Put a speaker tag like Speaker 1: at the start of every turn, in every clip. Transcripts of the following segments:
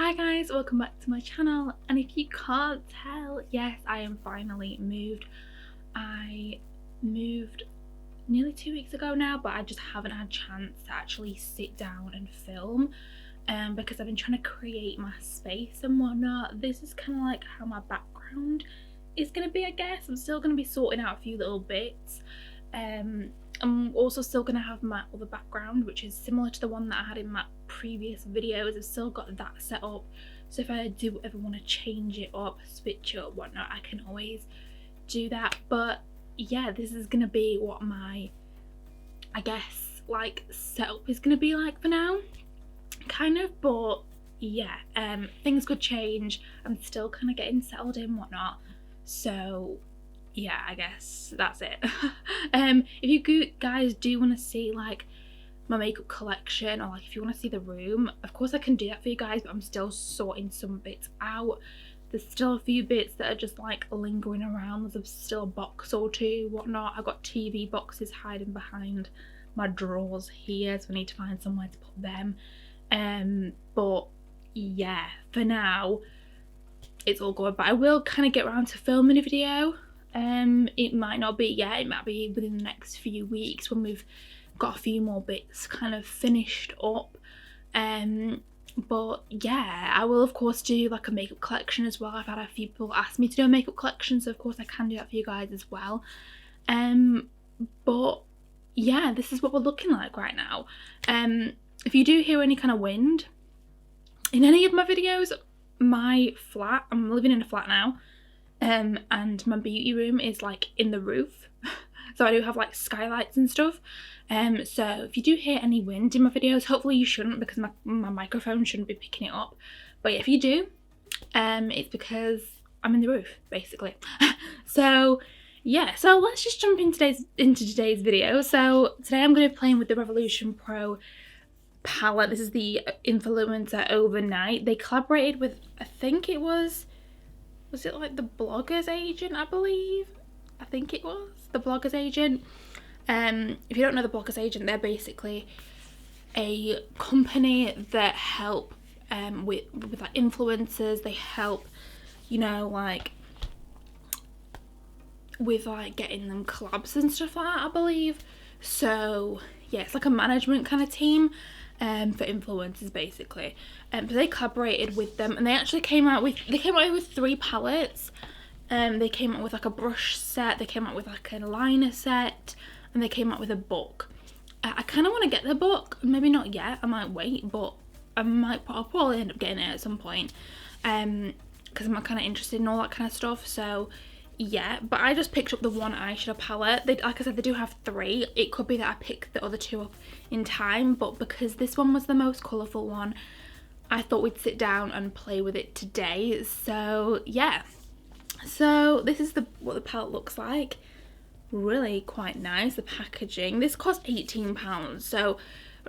Speaker 1: Hi guys, welcome back to my channel, and if you can't tell, yes, I am finally moved. I moved nearly 2 weeks ago now, but I just haven't had a chance to actually sit down and film because I've been trying to create my space and whatnot. This is kind of like how my background is going to be, I guess. I'm still going to be sorting out a few little bits. I'm also still going to have my other background, which is similar to the one that I had in my previous videos. I've still got that set up, so if I do ever want to change it up, switch it up, whatnot, I can always do that. But yeah, this is going to be what my, I guess, like, setup is going to be like for now, kind of. But yeah, things could change. I'm still kind of getting settled in, whatnot, so yeah, I guess that's it. If you guys do want to see like my makeup collection, or like if you want to see the room, of course I can do that for you guys, but I'm still sorting some bits out. There's still a few bits that are just like lingering around. There's still a box or two, whatnot. I've got TV boxes hiding behind my drawers here, so I need to find somewhere to put them. But yeah, for now it's all good, but I will kind of get around to filming a video. It might not be yet, it might be within the next few weeks when we've got a few more bits kind of finished up. But yeah, I will of course do like a makeup collection as well. I've had a few people ask me to do a makeup collection, so of course I can do that for you guys as well. But yeah, this is what we're looking like right now. If you do hear any kind of wind in any of my videos, my flat, I'm living in a flat now, and my beauty room is like in the roof, so I do have like skylights and stuff. So if you do hear any wind in my videos, hopefully you shouldn't, because my microphone shouldn't be picking it up, but if you do, it's because I'm in the roof basically. So yeah, so let's just jump into today's video. So today I'm going to be playing with the Revolution Pro palette. This is the Influencer Overnight. They collaborated with, I think it was it like the Blogger's Agent, I believe? I think it was the Blogger's Agent. If you don't know the Blogger's Agent, they're basically a company that help with like influencers. They help, you know, like with like getting them collabs and stuff like that, I believe. So yeah, it's like a management kind of team for influencers basically. But they collaborated with them, and they actually came out with 3 palettes. They came out with like a brush set, they came out with like a liner set, and they came out with a book. I kind of want to get the book, maybe not yet, I might wait, but I'll probably end up getting it at some point, because I'm kind of interested in all that kind of stuff. So yeah, but I just picked up the one eyeshadow palette. Like I said, they do have 3. It could be that I pick the other 2 up in time, but because this one was the most colourful one, I thought we'd sit down and play with it today. So yeah, so this is what the palette looks like. Really quite nice, the packaging. This cost £18, so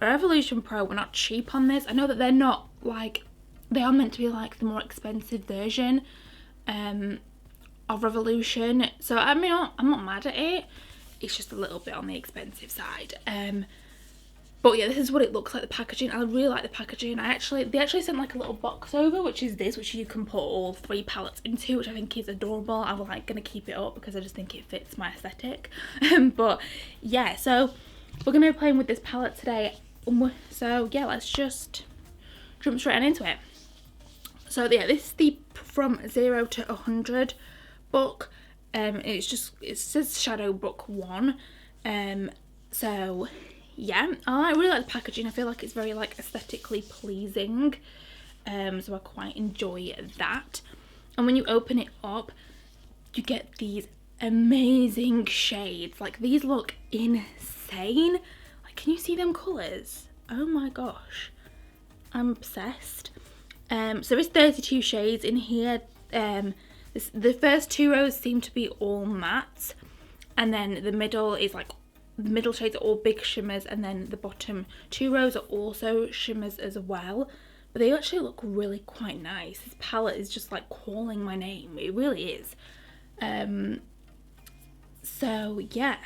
Speaker 1: Revolution Pro were not cheap on this. I know that they're not like, they are meant to be like the more expensive version of Revolution, so I mean, I'm not mad at it. It's just a little bit on the expensive side. But yeah, this is what it looks like, the packaging. I really like the packaging. They actually sent like a little box over, which is this, which you can put all 3 palettes into, which I think is adorable. I'm like gonna keep it up because I just think it fits my aesthetic. But yeah, so we're gonna be playing with this palette today. So yeah, let's just jump straight into it. So yeah, this is the From 0 to 100 book. It says Shadow Book 1. So yeah, I really like the packaging. I feel like it's very like aesthetically pleasing, so I quite enjoy that. And when you open it up, you get these amazing shades. Like, these look insane. Like, can you see them colours? Oh my gosh, I'm obsessed. So there's 32 shades in here. The first 2 rows seem to be all matte, and then the middle is like, the middle shades are all big shimmers, and then the bottom 2 rows are also shimmers as well. But they actually look really quite nice. This palette is just like calling my name. It really is. So yeah,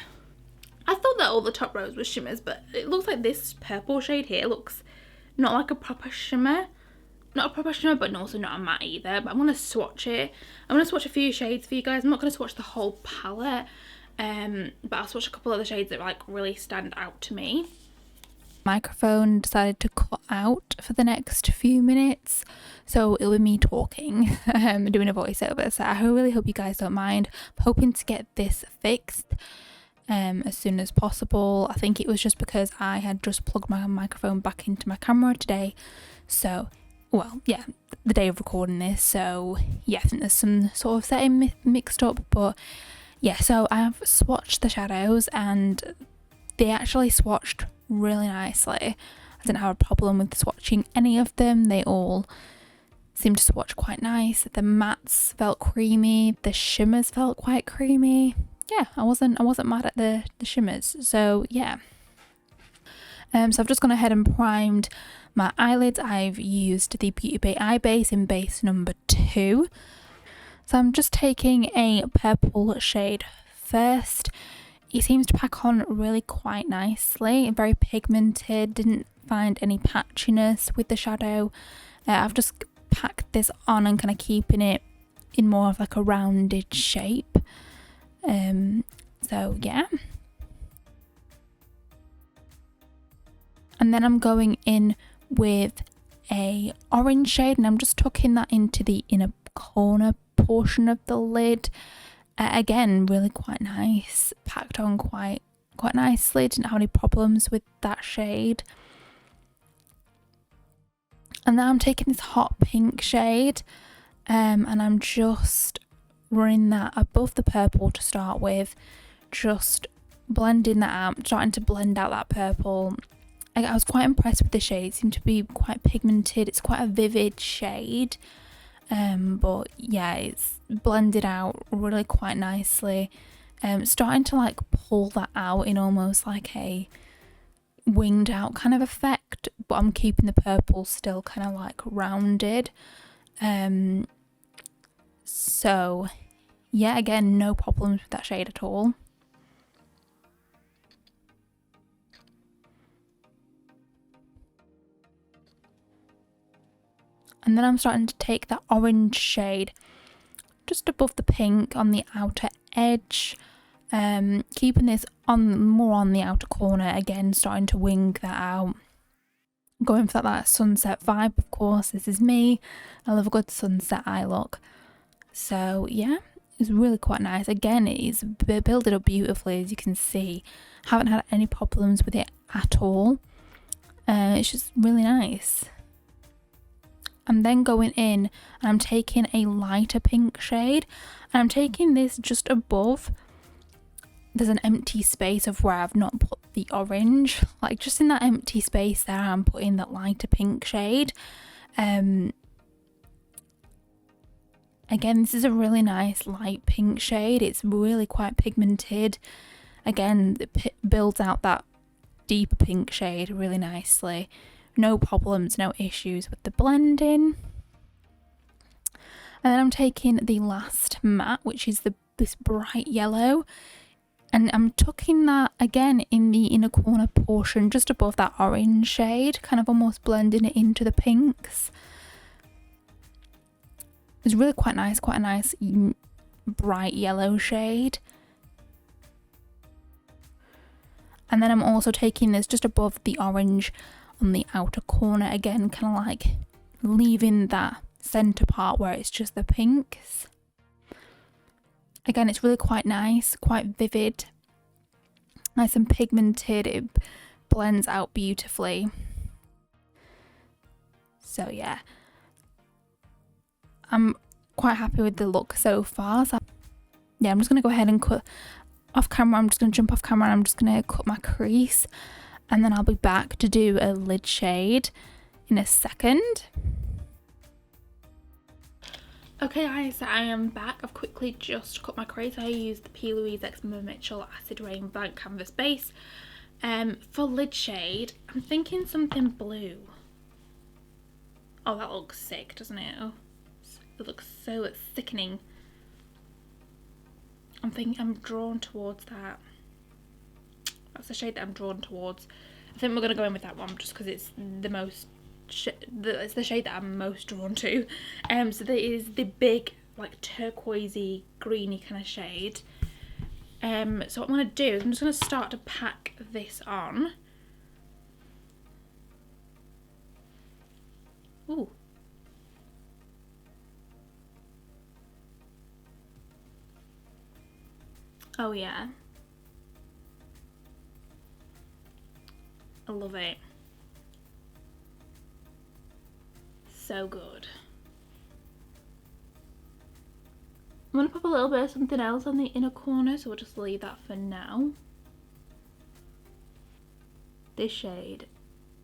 Speaker 1: I thought that all the top rows were shimmers, but it looks like this purple shade here looks not like a proper shimmer. not a professional, but also not a matte either. But I'm going to swatch it. I'm going to swatch a few shades for you guys. I'm not going to swatch the whole palette, but I'll swatch a couple of the shades that like really stand out to me. Microphone decided to cut out for the next few minutes, so it'll be me talking, doing a voiceover. So I really hope you guys don't mind. I'm hoping to get this fixed as soon as possible. I think it was just because I had just plugged my microphone back into my camera today. So, well, yeah, the day of recording this. So yeah, I think there's some sort of setting mixed up, but yeah. So I've swatched the shadows and they actually swatched really nicely. I didn't have a problem with swatching any of them. They all seemed to swatch quite nice. The mattes felt creamy, the shimmers felt quite creamy. Yeah, I wasn't mad at the shimmers. So yeah. So I've just gone ahead and primed my eyelids. I've used the Beauty Bay Eye Base in base number 2. So I'm just taking a purple shade first. It seems to pack on really quite nicely, very pigmented, didn't find any patchiness with the shadow. I've just packed this on and kind of keeping it in more of like a rounded shape. So yeah. And then I'm going in with a orange shade and I'm just tucking that into the inner corner portion of the lid. Again, really quite nice, packed on quite nicely, didn't have any problems with that shade. And then I'm taking this hot pink shade and I'm just running that above the purple to start with, just blending that out, starting to blend out that purple. I was quite impressed with the shade. It seemed to be quite pigmented. It's quite a vivid shade. But yeah, it's blended out really quite nicely. Starting to like pull that out in almost like a winged out kind of effect, but I'm keeping the purple still kind of like rounded. So yeah, again, no problems with that shade at all. And then I'm starting to take that orange shade just above the pink on the outer edge, keeping this on more on the outer corner, again starting to wing that out, going for that sunset vibe. Of course, this is me, I love a good sunset eye look. So yeah, it's really quite nice. Again, it's built it up beautifully, as you can see. Haven't had any problems with it at all. It's just really nice. I'm then going in and I'm taking a lighter pink shade and I'm taking this just above. There's an empty space of where I've not put the orange, like just in that empty space there I'm putting that lighter pink shade. Again, this is a really nice light pink shade. It's really quite pigmented. Again, it builds out that deeper pink shade really nicely. No problems, no issues with the blending. And then I'm taking the last matte, which is this bright yellow, and I'm tucking that again in the inner corner portion just above that orange shade, kind of almost blending it into the pinks. It's really quite nice, quite a nice bright yellow shade. And then I'm also taking this just above the orange on the outer corner, again kind of like leaving that center part where it's just the pinks. Again, it's really quite nice, quite vivid, nice and pigmented. It blends out beautifully. So yeah, I'm quite happy with the look so far. So yeah, I'm just going to go ahead and cut off camera. I'm just going to jump off camera and I'm just going to cut my crease. And then I'll be back to do a lid shade in a second. Okay guys, so I am back. I've quickly just cut my crease. I used the P. Louise X Mitchell Acid Rain Blank Canvas Base. For lid shade, I'm thinking something blue. Oh, that looks sick, doesn't it? Oh, it looks so sickening. I'm drawn towards that. That's the shade that I'm drawn towards. I think we're going to go in with that one just because it's the most it's the shade that I'm most drawn to. So there is the big like turquoisey greeny kind of shade. So what I'm going to do is I'm just going to start to pack this on. Ooh. Oh yeah. I love it. So good. I'm going to pop a little bit of something else on the inner corner, so we'll just leave that for now. This shade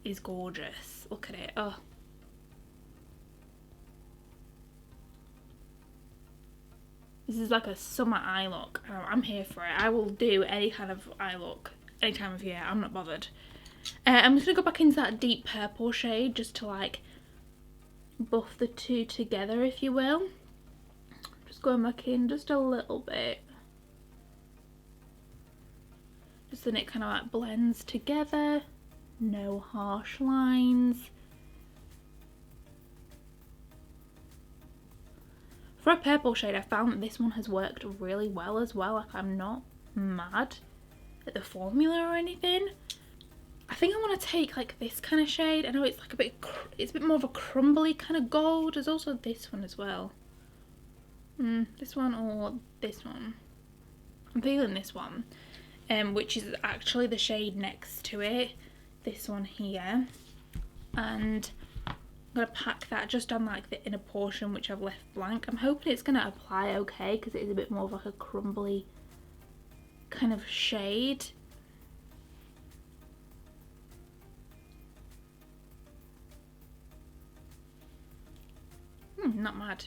Speaker 1: is gorgeous. Look at it. Oh. This is like a summer eye look. I'm here for it. I will do any kind of eye look any time of year. I'm not bothered. I'm just going to go back into that deep purple shade just to like buff the two together, if you will. Just going back in just a little bit. Just then it kind of like blends together. No harsh lines. For a purple shade, I found that this one has worked really well as well. Like, I'm not mad at the formula or anything. I think I want to take like this kind of shade. I know it's like it's a bit more of a crumbly kind of gold. There's also this one as well. This one or this one. I'm feeling this one, which is actually the shade next to it. This one here. And I'm going to pack that just on like the inner portion, which I've left blank. I'm hoping it's going to apply okay, because it is a bit more of like a crumbly kind of shade. Not mad.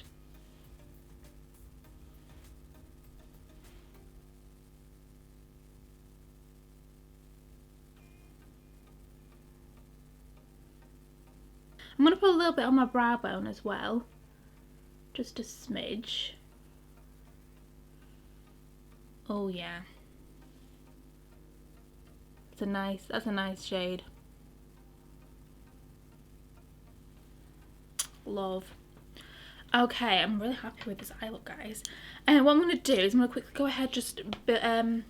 Speaker 1: I'm going to put a little bit on my brow bone as well. Just a smidge. Oh yeah. That's a nice shade. Love. Okay, I'm really happy with this eye look, guys. And what I'm going to do is I'm going to quickly go ahead, just do the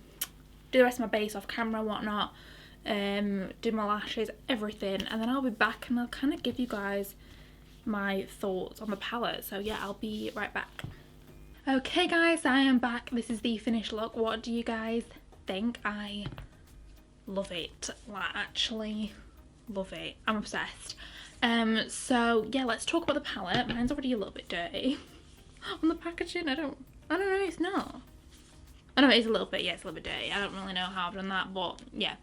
Speaker 1: rest of my base off camera and whatnot. Do my lashes, everything, and then I'll be back and I'll kind of give you guys my thoughts on the palette. So yeah, I'll be right back. Okay guys, I am back. This is the finished look. What do you guys think? I love it. Like, actually love it. I'm obsessed. So yeah, let's talk about the palette. Mine's already a little bit dirty on the packaging. I don't know, it's not. I know it is a little bit, yeah, it's a little bit dirty. I don't really know how I've done that, but yeah.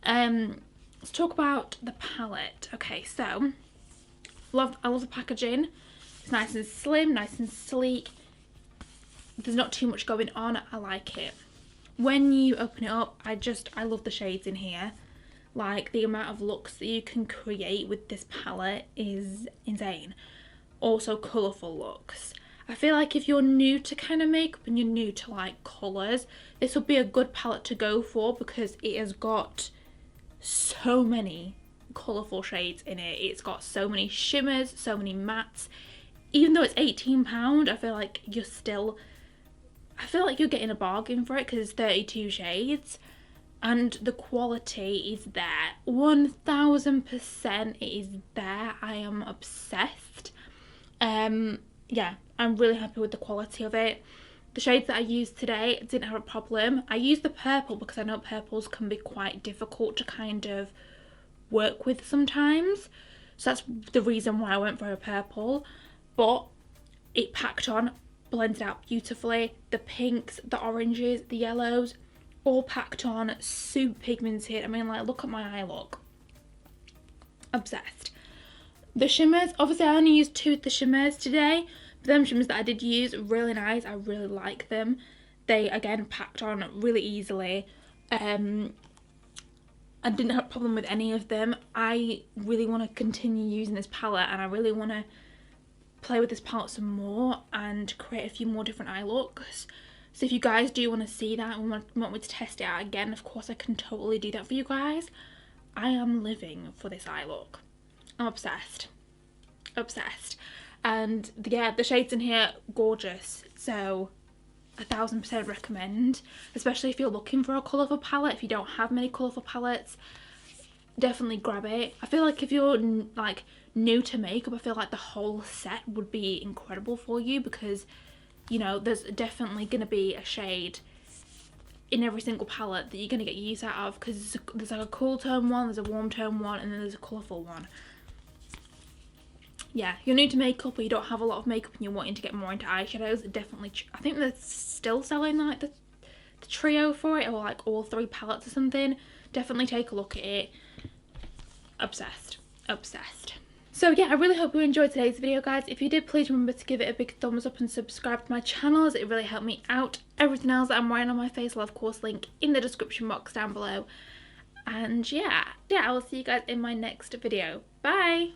Speaker 1: Let's talk about the palette. Okay, so I love the packaging. It's nice and slim, nice and sleek. There's not too much going on. I like it. When you open it up, I love the shades in here. Like, the amount of looks that you can create with this palette is insane. Also colourful looks. I feel like if you're new to kind of makeup and you're new to like colours, this would be a good palette to go for, because it has got so many colourful shades in it. It's got so many shimmers, so many mattes. Even though it's £18, I feel like you're getting a bargain for it, because it's 32 shades. And the quality is there. 1000% it is there. I am obsessed. Yeah, I'm really happy with the quality of it. The shades that I used today didn't have a problem. I used the purple because I know purples can be quite difficult to kind of work with sometimes. So that's the reason why I went for a purple. But it packed on, blended out beautifully. The pinks, the oranges, the yellows, all packed on, super pigmented. I mean, like, look at my eye look. Obsessed. The shimmers, obviously I only used 2 of the shimmers today, but them shimmers that I did use, really nice. I really like them. They, again, packed on really easily. I didn't have a problem with any of them. I really want to continue using this palette, and I really want to play with this palette some more and create a few more different eye looks. So if you guys do want to see that and want me to test it out again, of course I can totally do that for you guys. I am living for this eye look. I'm obsessed. Obsessed. And yeah, the shades in here, gorgeous. So 1000% recommend, especially if you're looking for a colourful palette. If you don't have many colourful palettes, definitely grab it. I feel like if you're like new to makeup, I feel like the whole set would be incredible for you, because you know there's definitely going to be a shade in every single palette that you're going to get use out of, because there's like a cool tone one, there's a warm tone one, and then there's a colourful one. Yeah, you're new to makeup or you don't have a lot of makeup and you're wanting to get more into eyeshadows, definitely, I think they're still selling like the trio for it, or like all 3 palettes or something. Definitely take a look at it. Obsessed. Obsessed. So yeah, I really hope you enjoyed today's video, guys. If you did, please remember to give it a big thumbs up and subscribe to my channel, as it really helped me out. Everything else that I'm wearing on my face will of course link in the description box down below. And yeah, I will see you guys in my next video. Bye!